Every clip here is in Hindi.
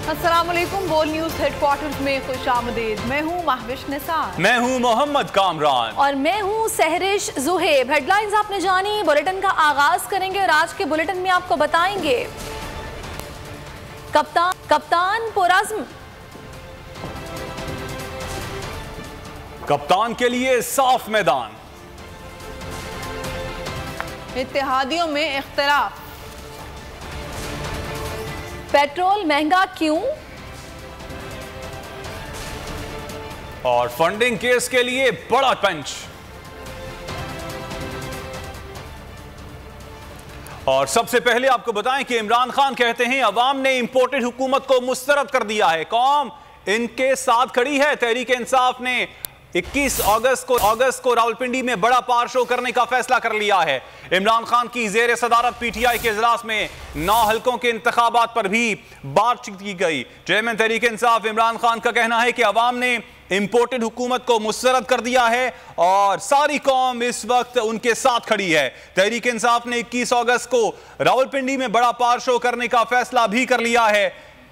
अस्सलामुअलैकुम। बोल न्यूज हेडक्वार्टर्स में खुशामदीद। मैं हूँ महविश निसार। मैं हूँ मोहम्मद कामरान और मैं हूँ सहरिश जुहेब। हेडलाइंस आपने जानी, बुलेटिन का आगाज करेंगे और आज के बुलेटिन में आपको बताएंगे कप्तान पुरज़्म, कप्तान के लिए साफ मैदान, इत्तेहादियों में इख्तिलाफ, पेट्रोल महंगा क्यों और फंडिंग केस के लिए बड़ा पंच। और सबसे पहले आपको बताएं कि इमरान खान कहते हैं अवाम ने इंपोर्टेड हुकूमत को मुस्तरद कर दिया है, कौम इनके साथ खड़ी है। तहरीक इंसाफ ने 21 अगस्त को रावलपिंडी में बड़ा पार शो करने का फैसला कर लिया है। इमरान खान की जेर सदारत पीटीआई के इजलास में 9 हलकों के इंतखाबात पर भी बातचीत की गई। चेयरमैन तहरीक इंसाफ इमरान खान का कहना है कि अवाम ने इंपोर्टेड हुकूमत को मुस्तरद कर दिया है और सारी कौम इस वक्त उनके साथ खड़ी है। तहरीक इंसाफ ने 21 अगस्त को रावलपिंडी में बड़ा पार शो करने का फैसला भी कर लिया है।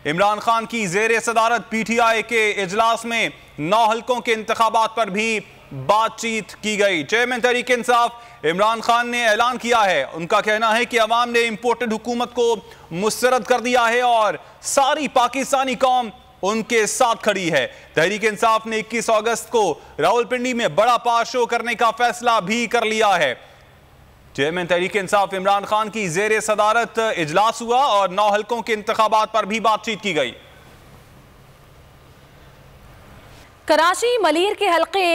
इमरान खान की जेर सदारत पीटीआई के इजलास में 9 हलकों के इंतखाबात पर भी बातचीत की गई। चेयरमैन तहरीक इंसाफ इमरान खान ने ऐलान किया है, उनका कहना है कि अवाम ने इंपोर्टेड हुकूमत को मुस्तरद कर दिया है और सारी पाकिस्तानी कौम उनके साथ खड़ी है। तहरीक इंसाफ ने 21 अगस्त को रावलपिंडी में बड़ा पार शो करने का फैसला भी कर लिया है। चेयरमैन तहरीक इंसाफ इमरान खान की जेर सदारत इजलास हुआ और 9 हलकों के इंतखाबात पर भी बातचीत की गई। कराची मलीर के हल्के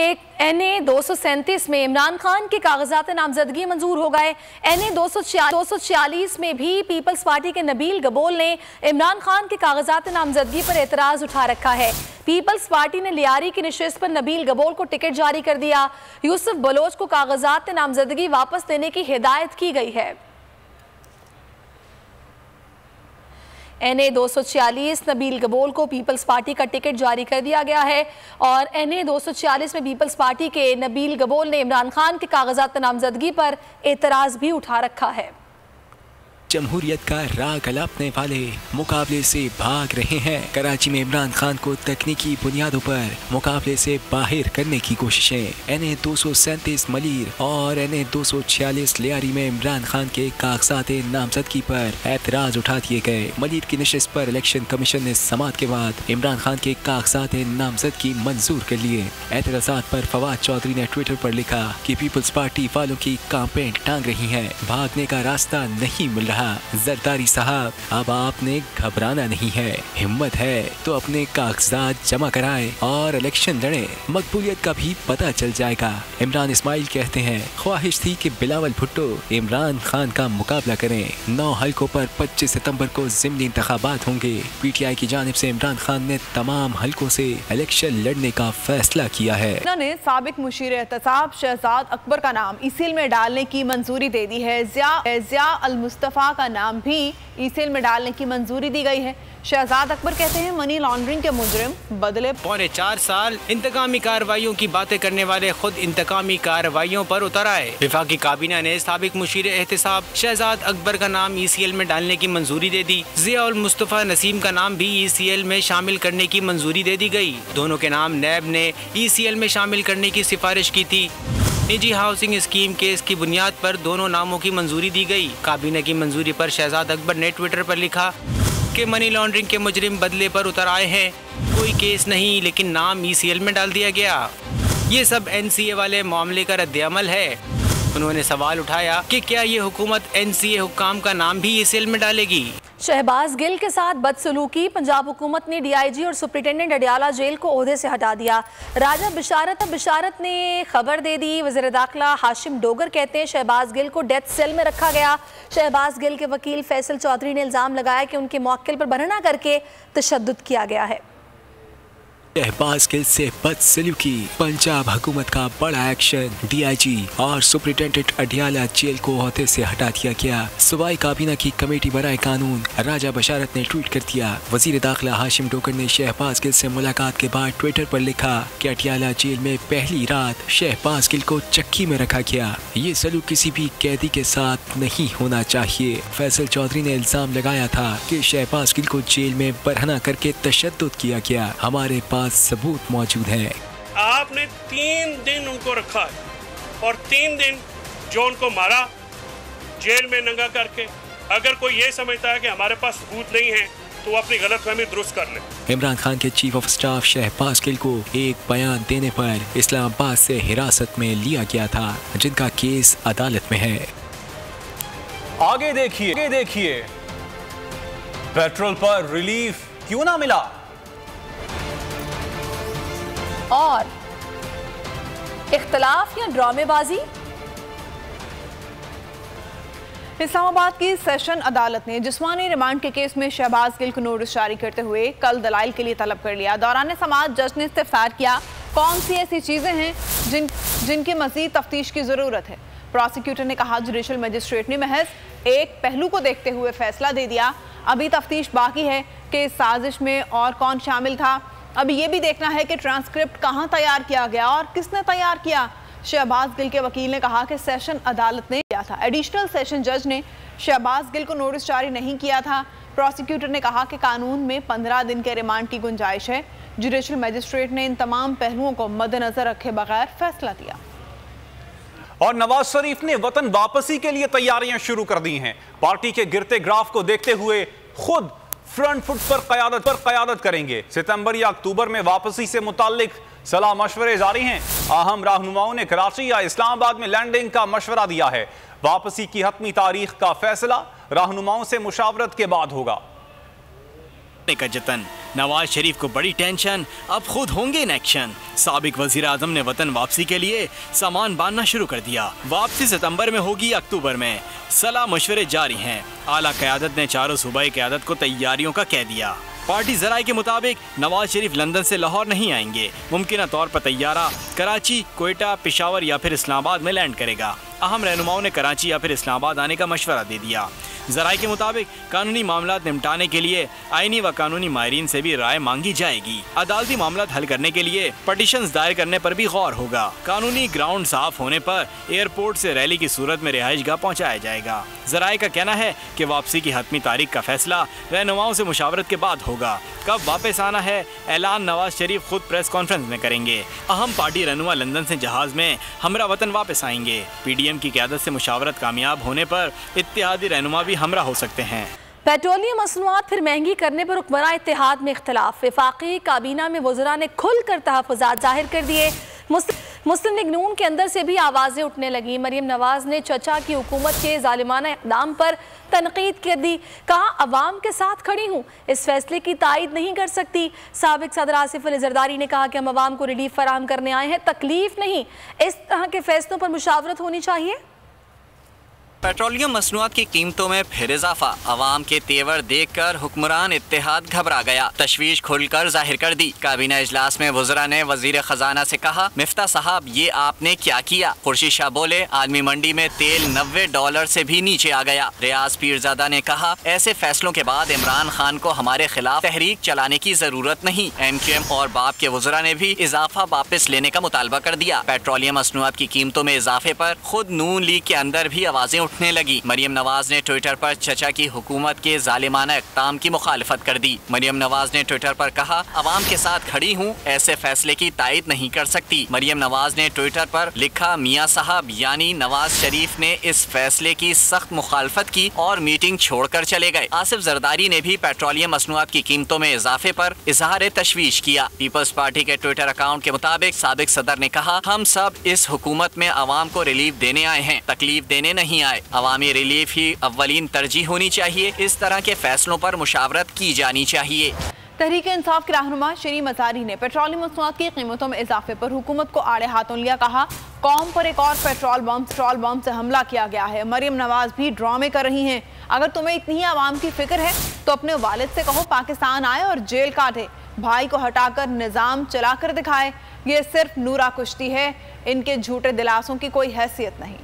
NA 237 में इमरान खान के कागजात नामजदगी मंजूर हो गए। NA 246 में भी पीपल्स पार्टी के नबील गबोल ने इमरान खान के कागजात नामजदगी पर एतराज उठा रखा है। पीपल्स पार्टी ने लियारी की नशिस्त पर नबील गबोल को टिकट जारी कर दिया। यूसुफ बलोच को कागजात नामजदगी वापस लेने की हिदायत की गई है। NA 246 नबील गबोल को पीपल्स पार्टी का टिकट जारी कर दिया गया है और NA 246 में पीपल्स पार्टी के नबील गबोल ने इमरान खान के कागजात नामजदगी पर एतराज़ भी उठा रखा है। जमहूरियत का राग अलापने वाले मुकाबले से भाग रहे हैं। कराची में इमरान खान को तकनीकी बुनियादों पर मुकाबले से बाहर करने की कोशिशें। NA 237 मलीर और NA 246 लियारी में इमरान खान के कागजात नामजदगी पर एतराज उठा दिए गए। मलीर की नशिस्त पर इलेक्शन कमीशन ने समाअत के बाद इमरान खान के कागजात नामजदगी मंजूर कर लिए। एतराजात पर फवाद चौधरी ने ट्विटर पर लिखा कि पीपल्स पार्टी वालों की कैंपेन टांग रही है, भागने का रास्ता नहीं मिल रहा। जरदारी साहब, अब आपने घबराना नहीं है, हिम्मत है तो अपने कागजात जमा कराएं और इलेक्शन लड़ें, मकबूलियत का भी पता चल जाएगा। इमरान इस्माइल कहते हैं ख्वाहिश थी कि बिलावल भुट्टो इमरान खान का मुकाबला करें। 9 हलकों पर 25 सितंबर को ज़िमनी इंतखाबात होंगे। पीटीआई की जानिब से इमरान खान ने तमाम हलकों से इलेक्शन लड़ने का फैसला किया है। उन्होंने साबिक मुशीर एहतसाब शहजाद अकबर का नाम ईसीएल में डालने की मंजूरी दे दी है। जिया अल मुस्तफ़ा का नाम भी ईसीएल में डालने की मंजूरी दी गई है। शहजाद अकबर कहते हैं मनी लॉन्ड्रिंग के मुजरिम बदले 4.25 साल इंतकामी कार्रवाइयों की बातें करने वाले खुद इंतकामी कार्रवाइयों पर उतर आए। वफाकी काबीना ने साबिक मुशीर एहतसाब शहजाद अकबर का नाम ईसीएल में डालने की मंजूरी दे दी। जिया उल मुस्तफ़ा नसीम का नाम भी ईसीएल में शामिल करने की मंजूरी दे दी गई। दोनों के नाम नैब ने ईसीएल में शामिल करने की सिफारिश की थी। निजी हाउसिंग स्कीम केस की बुनियाद पर दोनों नामों की मंजूरी दी गई। काबीना की मंजूरी पर शहजाद अकबर ने ट्विटर पर लिखा कि मनी लॉन्ड्रिंग के मुजरिम बदले पर उतर आए हैं, कोई केस नहीं लेकिन नाम ईसीएल में डाल दिया गया। ये सब NCA वाले मामले का रद्द-ए-अमल है। उन्होंने सवाल उठाया कि क्या ये हुकूमत NCA हुक्काम का नाम भी ईसीएल में डालेगी। शहबाज गिल के साथ बदसलूकी, पंजाब हुकूमत ने DIG और सुप्रिटेंडेंट अडियाला जेल को ओहदे से हटा दिया। राजा बिशारत ने खबर दे दी। वज़ीर दाखिला हाशिम डोगर कहते हैं शहबाज गिल को डेथ सेल में रखा गया। शहबाज गिल के वकील फैसल चौधरी ने इल्ज़ाम लगाया कि उनके मौक्किल पर बरहना करके तशद्दुद किया गया है। शहबाज गिल से बदसलूकी, पंजाब हुकूमत का बड़ा एक्शन, DIG और सुपरिटेंडेंट अडियाला जेल को ओहदे से हटा दिया गया। सूबाई काबीना की कमेटी बराए कानून राजा बशारत ने ट्वीट कर दिया। वजीर दाखिला हाशिम डोकर ने शहबाज गिल से मुलाकात के बाद ट्विटर पर लिखा कि अडियाला जेल में पहली रात शहबाज गिल को चक्की में रखा गया। ये सलूक किसी भी कैदी के साथ नहीं होना चाहिए। फैसल चौधरी ने इल्जाम लगाया था कि शहबाज गिल को जेल में बरहना करके तशद्दुद किया गया। हमारे पास सबूत मौजूद है। आपने 3 दिन उनको रखा है और 3 दिन जो उनको मारा जेल में नंगा करके। अगर कोई ये समझता है कि हमारे पास सबूत नहीं है तो वो अपनी गलतफहमी दुरुस्त कर ले। इमरान खान के chief of staff Shahbaz Gill को एक बयान देने पर इस्लामाबाद से हिरासत में लिया गया था, जिनका केस अदालत में है। आगे देखिए पेट्रोल पर रिलीफ क्यों ना मिला और इख्तलाफ या ड्रामेबाजी। इस्लामाबाद की सेशन अदालत ने जिस्मानी रिमांड के केस में शहबाज गिल को नोटिस जारी करते हुए कल दलाइल के लिए तलब कर लिया। दौरान समाअत जज ने इस्तफसार किया कौन सी ऐसी चीजें हैं जिनकी मजीद तफ्तीश की जरूरत है। प्रोसिक्यूटर ने कहा जुडिशल मजिस्ट्रेट ने महज एक पहलू को देखते हुए फैसला दे दिया। अभी तफ्तीश बाकी है कि इस साजिश में और कौन शामिल था। अभी ये भी देखना है कि ट्रांसक्रिप्ट कहां तैयार किया गया और किसने तैयार किया। शहबाज गिल के वकील ने कहा कि सेशन अदालत ने किया था। एडिशनल सेशन जज ने शहबाज गिल को नोटिस जारी नहीं किया था। प्रोसिक्यूटर ने कहा कि कानून में 15 दिन के रिमांड की गुंजाइश है। जुडिशल मजिस्ट्रेट ने इन तमाम पहलुओं को मद्देनजर रखे बगैर फैसला दिया। और नवाज शरीफ ने वतन वापसी के लिए तैयारियां शुरू कर दी हैं। पार्टी के गिरते ग्राफ को देखते हुए खुद फ्रंट फुट पर कयादत करेंगे। सितंबर या अक्टूबर में वापसी से मुताल्लिक सलाह मशवरे जारी हैं। अहम रहनुमाओं ने कराची या इस्लामाबाद में लैंडिंग का मशवरा दिया है। वापसी की हतमी तारीख का फैसला रहनुमाओं से मुशावरत के बाद होगा। का जतन, नवाज शरीफ को बड़ी टेंशन, अब खुद होंगे इन एक्शन। साबिक वजीर आजम ने वतन वापसी के लिए सामान बांधना शुरू कर दिया। वापसी सितंबर में होगी या अक्टूबर में, सलाह मशवरे जारी हैं। आला क़यादत ने चारों सूबाई क़यादत को तैयारियों का कह दिया। पार्टी ज़राए के मुताबिक नवाज शरीफ लंदन से लाहौर नहीं आएंगे। मुमकिन तौर पर तैयारा कराची, कोयटा, पेशावर या फिर इस्लामाबाद में लैंड करेगा। अहम रहनुमाओं ने कराची या फिर इस्लामाबाद आने का मशवरा दे दिया। ज़राए के मुताबिक कानूनी मामला निपटाने के लिए आईनी व कानूनी माहिरीन से भी राय मांगी जाएगी। अदालती मामला हल करने के लिए पटिशंस दायर करने पर भी गौर होगा। कानूनी ग्राउंड साफ होने पर एयरपोर्ट से रैली की सूरत में रिहाइशगाह पहुँचाया जाएगा। ज़राए का कहना है कि वापसी की हतमी तारीख का फैसला रहनुमाओं से मुशावरत के बाद होगा। कब वापस आना है ऐलान नवाज शरीफ खुद प्रेस कॉन्फ्रेंस में करेंगे। अहम पार्टी रहनुमा लंदन से जहाज में हमरा वतन वापस आएंगे। PDM की क़यादत से मुशावरत कामयाब होने पर इत्तेहादी रहनुमा भी हमरा हो सकते हैं। पेट्रोलियम मसनूआत फिर महंगी करने पर हुक्मरान इत्तेहाद में इख्तलाफ। वफाकी काबीना में वज़रा ने खुलकर तहफ़्फ़ुज़ात जाहिर कर दिए। मुस्लिम लीग नून के अंदर से भी आवाज़ें उठने लगी। मरियम नवाज ने चचा की हुकूमत के ज़ालिमाना इक़दाम पर तनकीद कर दी। कहा अवाम के साथ खड़ी हूँ, इस फैसले की तायद नहीं कर सकती। साबिक सदर आसिफ अली ज़रदारी ने कहा कि हम अवाम को रिलीफ फराहम करने आए हैं, तकलीफ नहीं। इस तरह के फैसलों पर मुशावरत होनी चाहिए। पेट्रोलियम मसनूआत की कीमतों में फिर इजाफा। अवाम के तेवर देखकर हुक्मरान इत्तेहाद घबरा गया, तशवीश खुलकर जाहिर कर दी। काबीना इजलास में वज़रा ने वजीर खजाना से कहा, मिफ्ता साहब ये आपने क्या किया। खुर्शीद शाह बोले, आलमी मंडी में तेल $90 से भी नीचे आ गया। रियाज पीरजादा ने कहा, ऐसे फैसलों के बाद इमरान खान को हमारे खिलाफ तहरीक चलाने की जरूरत नहीं। MQM और बाप के वज़रा ने भी इजाफा वापस लेने का मुतालबा कर दिया। पेट्रोलियम मसनूआत की कीमतों में इजाफे पर खुद नून लीग के अंदर भी आवाजें उठने लगी। मरियम नवाज ने ट्विटर पर चचा की हुकूमत के जालिमाना इक़दाम की मुखालफत कर दी। मरियम नवाज ने ट्विटर पर कहा, अवाम के साथ खड़ी हूँ, ऐसे फैसले की तायद नहीं कर सकती। मरियम नवाज ने ट्विटर पर लिखा, मियाँ साहब यानी नवाज शरीफ ने इस फैसले की सख्त मुखालफत की और मीटिंग छोड़कर चले गए। आसिफ जरदारी ने भी पेट्रोलियम मसनूआत की कीमतों में इजाफे पर इजहार तशवीश किया। पीपल्स पार्टी के ट्विटर अकाउंट के मुताबिक साबिक सदर ने कहा, हम सब इस हुकूमत में अवाम को रिलीफ देने आए हैं, तकलीफ देने नहीं आए। अवामी रिलीफ ही अव्वलीन तरजीह होनी चाहिए। इस तरह के फैसलों पर मुशावरत की जानी चाहिए। तहरीक इंसाफ के रहनुमा शरीम अज़ारी ने पेट्रोलियम मसनूआत की कीमतों में इजाफे पर हुकूमत को आड़े हाथों लिया। कहा, कौम पर एक और पेट्रोल बम से हमला किया गया है। मरियम नवाज भी ड्रामे कर रही हैं। अगर तुम्हें इतनी ही आवाम की फिक्र है तो अपने वालिद से कहो पाकिस्तान आए और जेल काटे। भाई को हटाकर निजाम चलाकर दिखाए। ये सिर्फ नूरा कुश्ती है, इनके झूठे दिलासों की कोई हैसियत नहीं।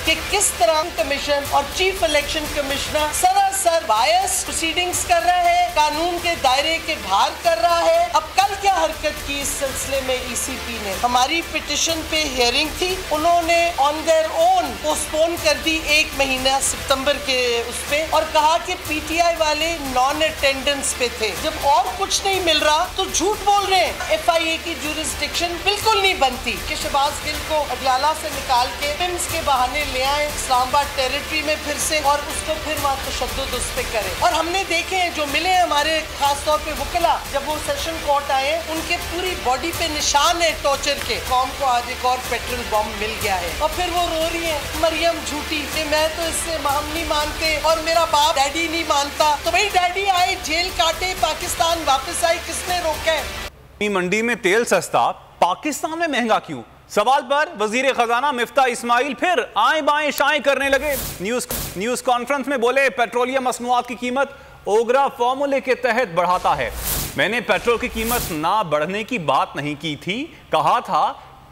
कि किस तरह कमीशन और चीफ इलेक्शन कमिश्नर सरासर बायस प्रोसीडिंग्स कर रहा है, कानून के दायरे के बाहर कर रहा है। अब कल क्या हरकत की इस सिलसिले में ईसीपी ने? हमारी पिटिशन पे हियरिंग थी, उन्होंने ऑन देयर ओन पोस्टपोन कर दी 1 महीना सितंबर के उस पे, और कहा कि पीटीआई वाले नॉन अटेंडेंस पे थे। जब और कुछ नहीं मिल रहा तो झूठ बोल रहे हैं। FIA की जुरिस्डिक्शन बिल्कुल नहीं बनती कि शहबाज गिल को अडयाला से निकाल के पिम्स के बहाने ले आए इस्लामाबाद टेरिटरी में फिर से, और उसको फिर वहाँ तशद्दुद उस पे करें। और हमने देखे हैं जो मिले हमारे खास तौर पे वकीला, जब वो सेशन कोर्ट आए उनके पूरी बॉडी पे निशान है टॉर्चर के। कौम को आज एक और पेट्रोल बम मिल गया है और फिर वो रो रही है मरियम झूठी कि मैं तो इससे हम नहीं मानते और मेरा बाप डैडी नहीं मानता। तो भाई डैडी आए, जेल काटे, पाकिस्तान वापस आए, किसने रोका है? मंडी में तेल सस्ता, पाकिस्तान में महंगा क्यों? सवाल पर वजीर खजाना मिफ्ता इस्माइल फिर आए बाएं शाएं करने लगे। न्यूज कॉन्फ्रेंस में बोले, पेट्रोलियम मसनूआत की कीमत ओगरा फॉर्मूले के तहत बढ़ाता है। मैंने पेट्रोल की कीमत ना बढ़ने की बात नहीं की थी, कहा था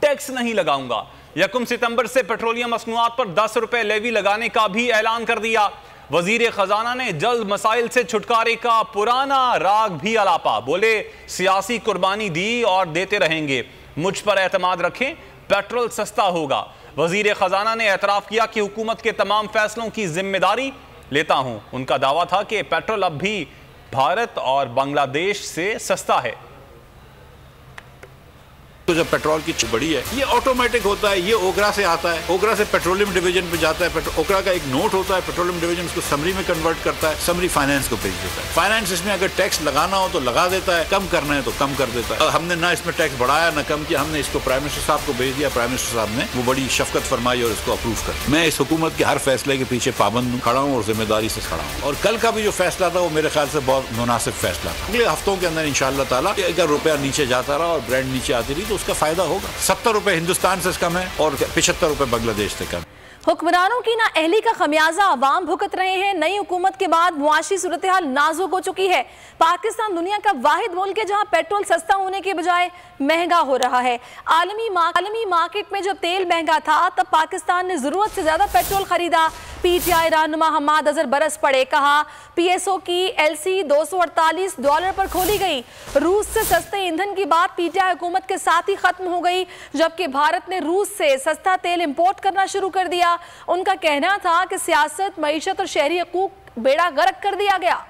टैक्स नहीं लगाऊंगा। 1 सितंबर से पेट्रोलियम मसनूआत पर 10 रुपए लेवी लगाने का भी ऐलान कर दिया। वजीर खजाना ने जल्द मसाइल से छुटकारे का पुराना राग भी अलापा। बोले, सियासी कुर्बानी दी और देते रहेंगे, मुझ पर एतमाद रखें, पेट्रोल सस्ता होगा। वजीर खजाना ने एतराफ किया कि हुकूमत के तमाम फैसलों की जिम्मेदारी लेता हूं। उनका दावा था कि पेट्रोल अब भी भारत और बांग्लादेश से सस्ता है। तो जब पेट्रोल की बढ़ी है, ये ऑटोमेटिक होता है, ये ओगरा से आता है, ओगरा से पेट्रोलियम डिवीजन पे जाता है। ओगरा का एक नोट होता है, पेट्रोलियम डिवीजन उसको समरी में कन्वर्ट करता है, समरी फाइनेंस को भेज देता है। फाइनेंस इसमें अगर टैक्स लगाना हो तो लगा देता है, कम करना है तो कम कर देता है। हमने ना इसमें टैक्स बढ़ाया ना कम किया, हमने इसको प्राइम मिनिस्टर साहब को भेज दिया। प्राइम मिनिस्टर साहब ने वो बड़ी शफकत फरमाई और इसको अप्रूव कर। मैं इस हुकूमत के हर फैसले के पीछे पाबंद हूँ, खड़ा हूँ और जिम्मेदारी से खड़ा हूँ। और कल का भी जो फैसला था वो मेरे ख्याल से बहुत मुनासिब फैसला था। अगले हफ्तों के अंदर इंशाअल्लाह ताला अगर रुपया नीचे जाता रहा और ब्रांड नीचे आती रही तो उसका फायदा होगा। 70 रुपए हिंदुस्तान से कम है और 75 रुपए बांग्लादेश से कम। हुक्मरानों की नाअहली का खमियाजा अवाम भुगत रहे हैं। नई हुकूमत के बाद मुआशी सूरत हाल नाजुक हो चुकी है। पाकिस्तान दुनिया का वाहिद मुल्क है जहां पेट्रोल सस्ता होने के बजाय महंगा हो रहा है। आलमी मार्केट में जब तेल महंगा था तब पाकिस्तान ने जरूरत से ज्यादा पेट्रोल खरीदा। पीटीआई रहनुमा हम्माद अजहर बरस पड़े, कहा PSO की LC $248 पर खोली गई। रूस से सस्ते ईंधन की बात पीटीआई हुकूमत के साथ ही खत्म हो गई, जबकि भारत ने रूस से सस्ता तेल इंपोर्ट करना शुरू कर दिया। उनका कहना था कि सियासत, मईशत और शहरी हकूक बेड़ा गर्क कर दिया गया।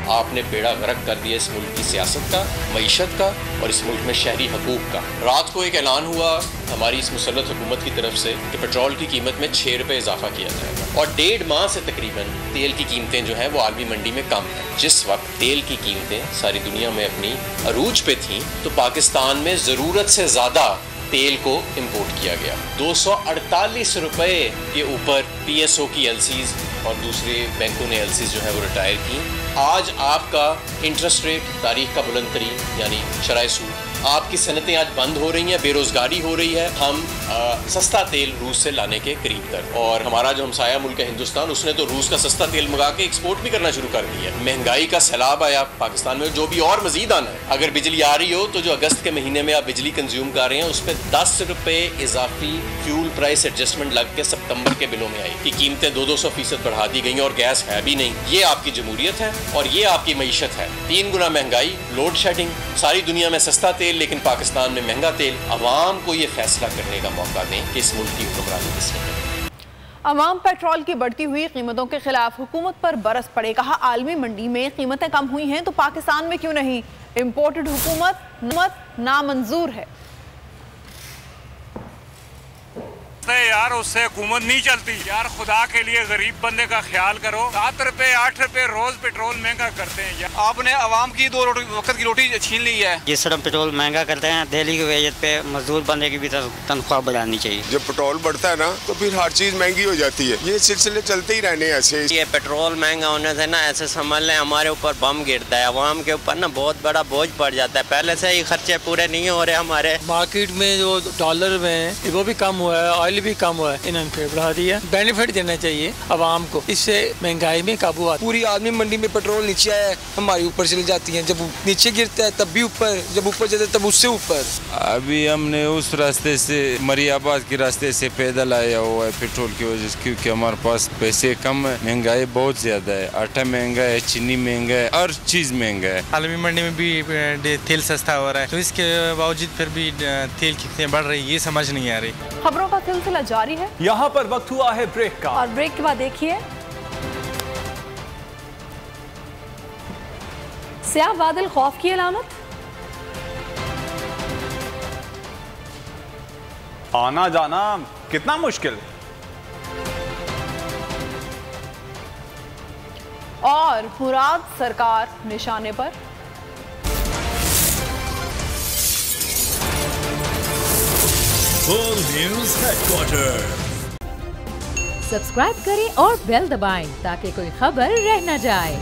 आपने बेड़ा गर्क कर दिया इस मुल्क की सियासत का, मईशत का और इस मुल्क में शहरी हकूक का। रात को एक ऐलान हुआ हमारी इस मुसल्लत हुकूमत की तरफ से कि पेट्रोल की कीमत में 6 रुपये इजाफा किया जाएगा और 1.5 माह से तकरीबन तेल की कीमतें जो हैं वो आलमी मंडी में कम है। जिस वक्त तेल की कीमतें सारी दुनिया में अपनी अरूज पे थीं तो पाकिस्तान में ज़रूरत से ज़्यादा तेल को इंपोर्ट किया गया। 248 रुपये के ऊपर PSO की LCs और दूसरे बैंकों ने LCs जो है वो रिटायर की। आज आपका इंटरेस्ट रेट तारीख का बुलंद तरीन यानी शराय सूद, आपकी सनतें आज बंद हो रही हैं, बेरोजगारी हो रही है। हम सस्ता तेल रूस से लाने के करीब कर, और हमारा जो हमसाया मुल्क है हिंदुस्तान, उसने तो रूस का सस्ता तेल मंगा के एक्सपोर्ट भी करना शुरू कर दिया। महंगाई का सैलाब आया पाकिस्तान में, जो भी और मजीद आना है। अगर बिजली आ रही हो तो जो अगस्त के महीने में आप बिजली कंज्यूम कर रहे हैं उस पर 10 रुपये इजाफी फ्यूल प्राइस एडजस्टमेंट लग के सितंबर के बिलों में आई कि कीमतें 200% बढ़ा दी गई और गैस है भी नहीं। ये आपकी जमहूरियत है और ये आपकी मईशत है। 3 गुना महंगाई, लोड शेडिंग, सारी दुनिया में सस्ता तेल लेकिन पाकिस्तान में महंगा तेल। अवाम को ये फैसला करने का मौका दें कि इस मुल्क की हुक्मरानी किसने करनी। अवाम पेट्रोल की बढ़ती हुई कीमतों के खिलाफ हुकूमत पर बरस पड़े, कहा आलमी मंडी में कीमतें कम हुई हैं तो पाकिस्तान में क्यों नहीं? इंपोर्टेड हुकूमत नामंजूर है। यार उससे हुकूमत नहीं चलती यार, खुदा के लिए गरीब बंदे का ख्याल करो। 7 रुपए 8 रुपए रोज पेट्रोल महंगा करते हैं यार। आपने आवाम की 2 वक्त की रोटी छीन ली है। जिस तरह पेट्रोल महंगा करते हैं, दिल्ली की वेजत पे मजदूर बंदे की भी तनख्वाह बढ़ानी चाहिए। जब पेट्रोल बढ़ता है ना तो फिर हर चीज महंगी हो जाती है। ये सिलसिले चलते ही रहने ऐसे। ये पेट्रोल महंगा होने से ना ऐसे समझ लें हमारे ऊपर बम गिरता है, अवाम के ऊपर ना बहुत बड़ा बोझ पड़ जाता है। पहले से ही खर्चे पूरे नहीं हो रहे हमारे। मार्केट में जो डॉलर में वो भी कम हुआ है, ऑयल बिल भी कम हुआ है, इन्होंने फिर बढ़ा दिया। बेनिफिट देना चाहिए आवाम को, इससे महंगाई में काबू आता। पूरी आदमी मंडी में पेट्रोल नीचे आया है, हमारी ऊपर चली जाती है, जब नीचे गिरता है तब भी ऊपर, जब ऊपर जाता है तब उससे ऊपर। अभी हमने उस रास्ते से मरियाबाद के रास्ते से पैदल आया हुआ है पेट्रोल की वजह से, क्योंकि हमारे पास पैसे कम है, महंगाई बहुत ज्यादा है, आटा महंगा है, चीनी महंगा है, हर चीज महंगा है। आलमी मंडी में भी तेल सस्ता हो रहा है, तो इसके बावजूद फिर भी तेल कितने बढ़ रही है ये समझ नहीं आ रही। खबरों का सिलसिला जारी है। यहाँ पर वक्त हुआ है ब्रेक का, और ब्रेक के बाद देखिए स्याह बादल खौफ की अलामत। आना जाना कितना मुश्किल। और मुराद सरकार निशाने पर। Full news headquarter. सब्सक्राइब करें और बेल दबाएं ताकि कोई खबर रह न जाए।